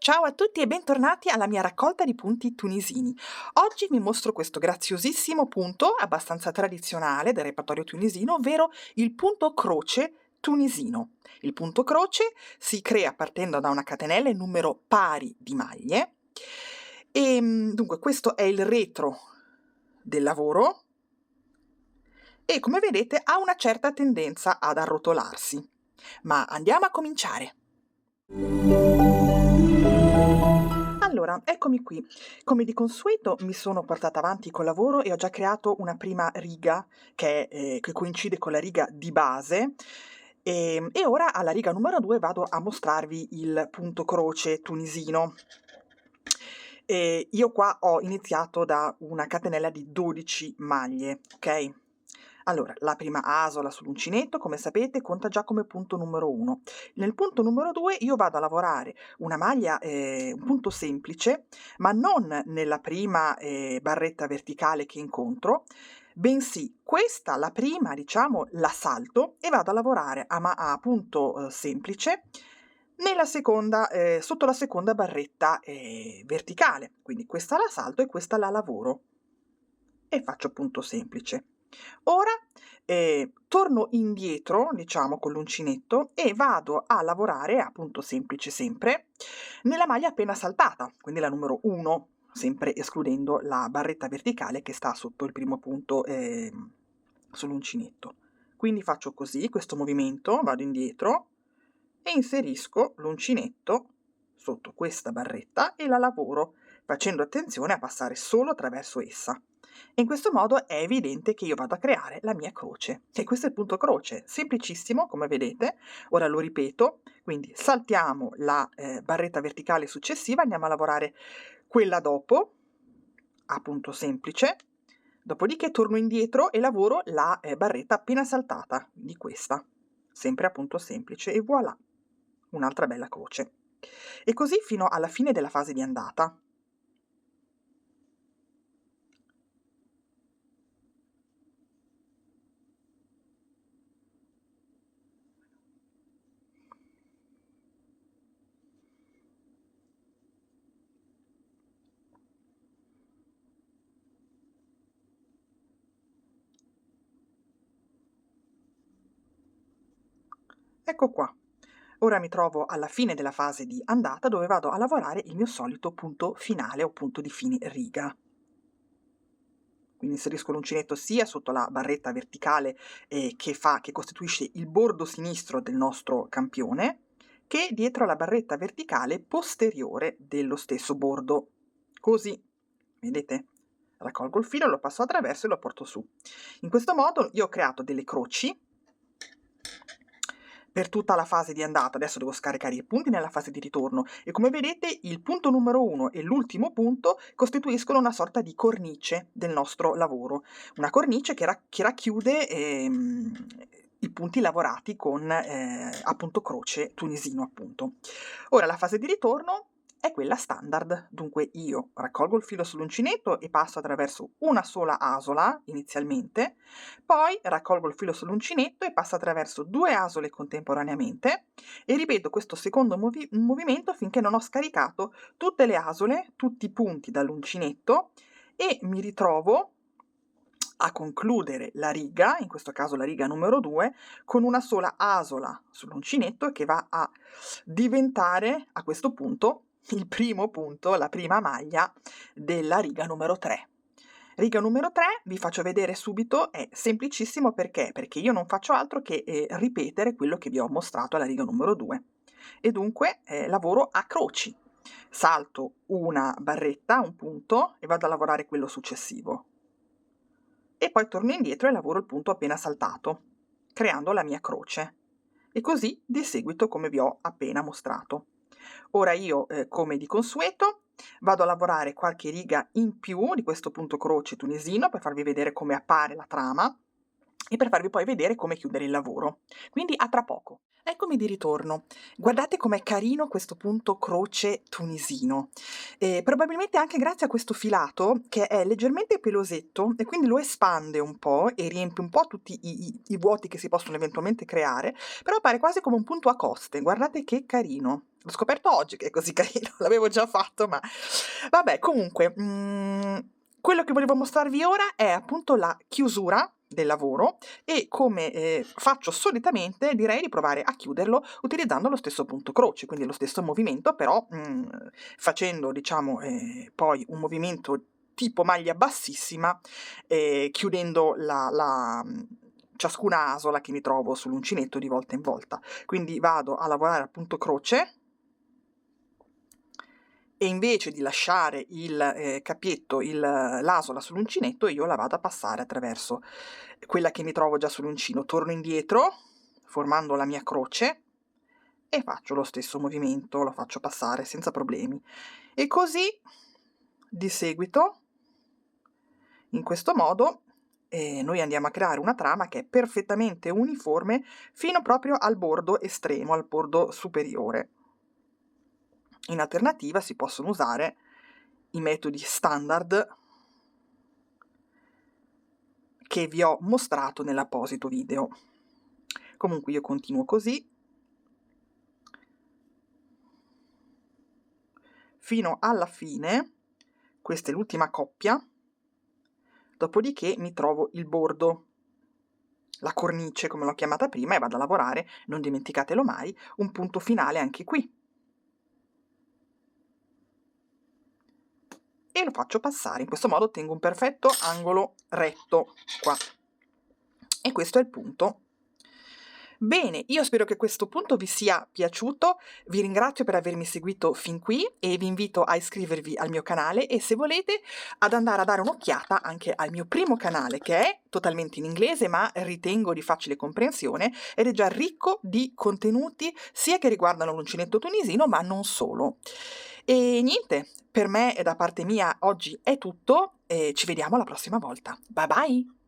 Ciao a tutti e bentornati alla mia raccolta di punti tunisini. Oggi vi mostro questo graziosissimo punto, abbastanza tradizionale del repertorio tunisino, ovvero il punto croce tunisino. Il punto croce si crea partendo da una catenella in numero pari di maglie e dunque questo è il retro del lavoro e come vedete ha una certa tendenza ad arrotolarsi. Ma andiamo a cominciare. Allora, eccomi qui. Come di consueto mi sono portata avanti col lavoro e ho già creato una prima riga che coincide con la riga di base e ora alla riga numero 2 vado a mostrarvi il punto croce tunisino. Io qua ho iniziato da una catenella di 12 maglie, ok? Allora, la prima asola sull'uncinetto, come sapete, conta già come punto numero 1. Nel punto numero 2 io vado a lavorare una maglia, un punto semplice, ma non nella prima barretta verticale che incontro, bensì questa, la prima, diciamo, la salto e vado a lavorare a punto semplice nella seconda, sotto la seconda barretta verticale. Quindi questa la salto e questa la lavoro e faccio punto semplice. Ora torno indietro, diciamo, con l'uncinetto e vado a lavorare a punto semplice sempre nella maglia appena saltata, quindi la numero 1, sempre escludendo la barretta verticale che sta sotto il primo punto sull'uncinetto. Quindi faccio così, questo movimento, vado indietro e inserisco l'uncinetto sotto questa barretta e la lavoro, facendo attenzione a passare solo attraverso essa. In questo modo è evidente che io vado a creare la mia croce. E questo è il punto croce, semplicissimo, come vedete. Ora lo ripeto, quindi saltiamo la barretta verticale successiva, andiamo a lavorare quella dopo, a punto semplice, dopodiché torno indietro e lavoro la barretta appena saltata, di questa, sempre a punto semplice, e voilà, un'altra bella croce. E così fino alla fine della fase di andata. Ecco qua. Ora mi trovo alla fine della fase di andata dove vado a lavorare il mio solito punto finale o punto di fine riga. Quindi inserisco l'uncinetto sia sotto la barretta verticale che costituisce il bordo sinistro del nostro campione, che dietro la barretta verticale posteriore dello stesso bordo. Così, vedete? Raccolgo il filo, lo passo attraverso e lo porto su. In questo modo io ho creato delle croci per tutta la fase di andata. Adesso devo scaricare i punti nella fase di ritorno e come vedete il punto numero 1 e l'ultimo punto costituiscono una sorta di cornice del nostro lavoro, una cornice che racchiude i punti lavorati con appunto croce tunisino appunto. Ora la fase di ritorno è quella standard, dunque io raccolgo il filo sull'uncinetto e passo attraverso una sola asola inizialmente, poi raccolgo il filo sull'uncinetto e passo attraverso 2 asole contemporaneamente e ripeto questo secondo movimento finché non ho scaricato tutte le asole, tutti i punti dall'uncinetto e mi ritrovo a concludere la riga, in questo caso la riga numero 2, con una sola asola sull'uncinetto che va a diventare a questo punto il primo punto, la prima maglia della riga numero 3. Riga numero 3, vi faccio vedere subito, è semplicissimo perché io non faccio altro che ripetere quello che vi ho mostrato alla riga numero 2 e dunque lavoro a croci. Salto una barretta, un punto e vado a lavorare quello successivo. E poi torno indietro e lavoro il punto appena saltato, creando la mia croce. E così di seguito come vi ho appena mostrato. Ora io, come di consueto, vado a lavorare qualche riga in più di questo punto croce tunisino per farvi vedere come appare la trama e per farvi poi vedere come chiudere il lavoro. Quindi a tra poco. Eccomi di ritorno. Guardate com'è carino questo punto croce tunisino. Probabilmente anche grazie a questo filato che è leggermente pelosetto e quindi lo espande un po' e riempie un po' tutti i vuoti che si possono eventualmente creare, però appare quasi come un punto a coste. Guardate che carino. L'ho scoperto oggi che è così carino, l'avevo già fatto, ma vabbè, comunque, quello che volevo mostrarvi ora è appunto la chiusura del lavoro e come faccio solitamente, direi di provare a chiuderlo utilizzando lo stesso punto croce, quindi lo stesso movimento, però facendo, diciamo, poi un movimento tipo maglia bassissima, chiudendo ciascuna asola che mi trovo sull'uncinetto di volta in volta. Quindi vado a lavorare al punto croce e invece di lasciare il capietto, l'asola sull'uncinetto, io la vado a passare attraverso quella che mi trovo già sull'uncino. Torno indietro, formando la mia croce, e faccio lo stesso movimento, lo faccio passare senza problemi. E così, di seguito, in questo modo, noi andiamo a creare una trama che è perfettamente uniforme fino proprio al bordo estremo, al bordo superiore. In alternativa si possono usare i metodi standard che vi ho mostrato nell'apposito video. Comunque io continuo così fino alla fine. Questa è l'ultima coppia, dopodiché mi trovo il bordo, la cornice come l'ho chiamata prima, e vado a lavorare, non dimenticatelo mai, un punto finale anche qui. E lo faccio passare, in questo modo ottengo un perfetto angolo retto qua. E questo è il punto. Bene, io spero che questo punto vi sia piaciuto, vi ringrazio per avermi seguito fin qui e vi invito a iscrivervi al mio canale e, se volete, ad andare a dare un'occhiata anche al mio primo canale, che è totalmente in inglese ma ritengo di facile comprensione ed è già ricco di contenuti sia che riguardano l'uncinetto tunisino ma non solo. E niente, per me e da parte mia oggi è tutto e ci vediamo la prossima volta. Bye bye!